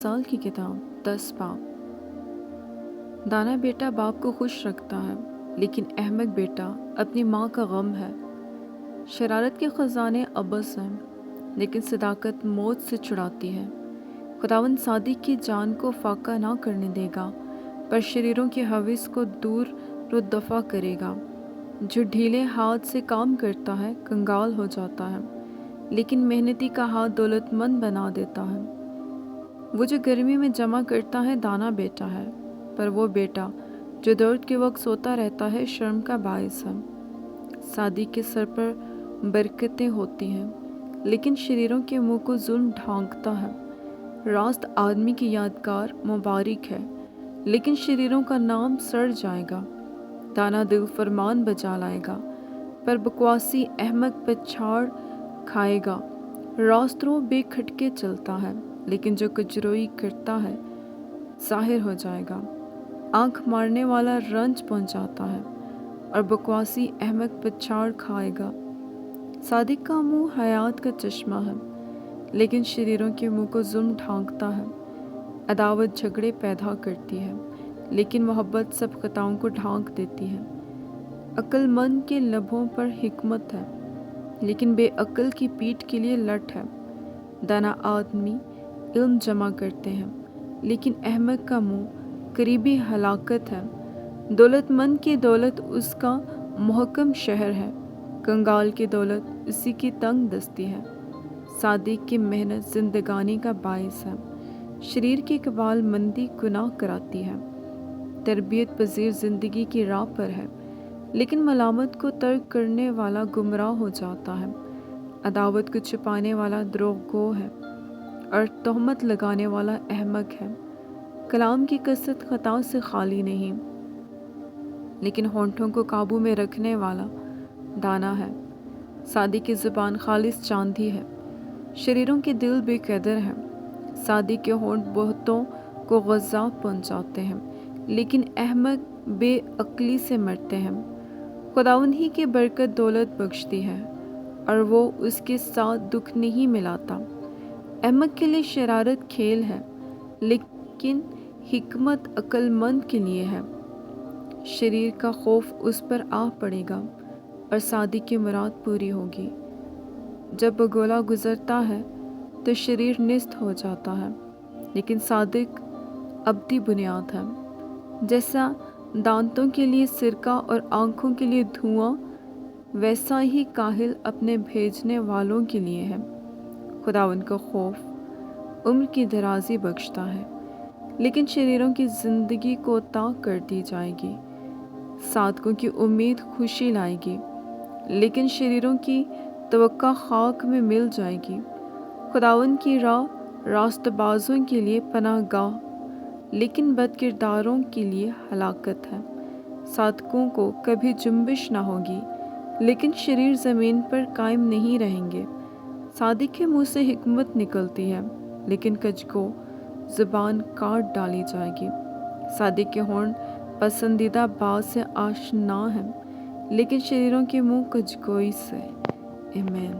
साल की किताब 10 पाप। दाना बेटा बाप को खुश रखता है, लेकिन अहमक बेटा अपनी माँ का गम है। शरारत के खजाने अबस हैं, लेकिन सदाकत मौत से छुड़ाती है। खुदावंद सादिक की जान को फाका ना करने देगा, पर शरीरों की हविस को दूर रुद्दफा करेगा। जो ढीले हाथ से काम करता है कंगाल हो जाता है, लेकिन मेहनती का हाथ दौलतमंद बना देता है। वो जो गर्मी में जमा करता है दाना बेटा है, पर वो बेटा जो दर्द के वक्त सोता रहता है शर्म का बायस है। शादी के सर पर बरकतें होती हैं, लेकिन शरीरों के मुंह को जुल्म ढांकता है। रास्त आदमी की यादगार मुबारक है, लेकिन शरीरों का नाम सड़ जाएगा। दाना दिल फरमान बजा लाएगा, पर बकवासी अहमक पछाड़ खाएगा। रास्तों बेखटके चलता है, लेकिन जो कजरोई करता है जाहिर हो जाएगा। आंख मारने वाला रंज पहुंचाता है, और बकवासी अहमक पछाड़ खाएगा। सादिक का मुंह हयात का चश्मा है, लेकिन शरीरों के मुंह को जुल्म ढांकता है। अदावत झगड़े पैदा करती है, लेकिन मोहब्बत सब खताओं को ढांक देती है। अक्लमंद के लबों पर हिकमत है, लेकिन बेअक्ल की पीठ के लिए लठ है। दाना आदमी इल्म जमा करते हैं, लेकिन अहमक का मुंह करीबी हलाकत है। दौलतमंद की दौलत उसका मुहक्कम शहर है, कंगाल की दौलत उसी की तंग दस्ती है। सादिक की मेहनत जिंदगानी का बायस है, शरीर की कबाल मंदी गुनाह कराती है। तरबियत पजीर जिंदगी की राह पर है, लेकिन मलामत को तर्क करने वाला गुमराह हो जाता है। अदावत को छुपाने वाला द्रोहगो है, और तोहमत लगाने वाला अहमक है। कलाम की कसरत खता से खाली नहीं, लेकिन होंठों को काबू में रखने वाला दाना है। सादी की ज़ुबान खालिस चांदी है, शरीरों के दिल बेकदर हैं। सादी के होंठ बहुतों को गज़ा पहुंचाते हैं, लेकिन अहमक बेअक्ली से मरते हैं। खुदावंद ही की बरकत दौलत बख्शती है, और वो उसके साथ दुख नहीं मिलाता। अहमक के लिए शरारत खेल है, लेकिन हिकमत अक्लमंद के लिए है। शरीर का खौफ उस पर आ पड़ेगा, और सादिक की मुराद पूरी होगी। जब बगोला गुजरता है तो शरीर निस्त हो जाता है, लेकिन सादिक अब्दी बुनियाद है। जैसा दांतों के लिए सिरका और आंखों के लिए धुआं, वैसा ही काहिल अपने भेजने वालों के लिए है। खुदावंद का खौफ उम्र की दराजी बख्शता है, लेकिन शरीरों की जिंदगी को ताक कर दी जाएगी। सादकों की उम्मीद खुशी लाएगी, लेकिन शरीरों की तवक्का खाक में मिल जाएगी। खुदावंद की राह रास्तबाजों के लिए पनाहगाह, लेकिन बदकिरदारों के लिए हलाकत है। सादकों को कभी जुम्बिश ना होगी, लेकिन शरीर ज़मीन पर कायम नहीं रहेंगे। सादिक के मुंह से हिकमत निकलती है, लेकिन कजको ज़ुबान काट डाली जाएगी। सादिक के होंठ पसंदीदा बात से आशना हैं, लेकिन शरीरों के मुंह कजकोई से। आमीन।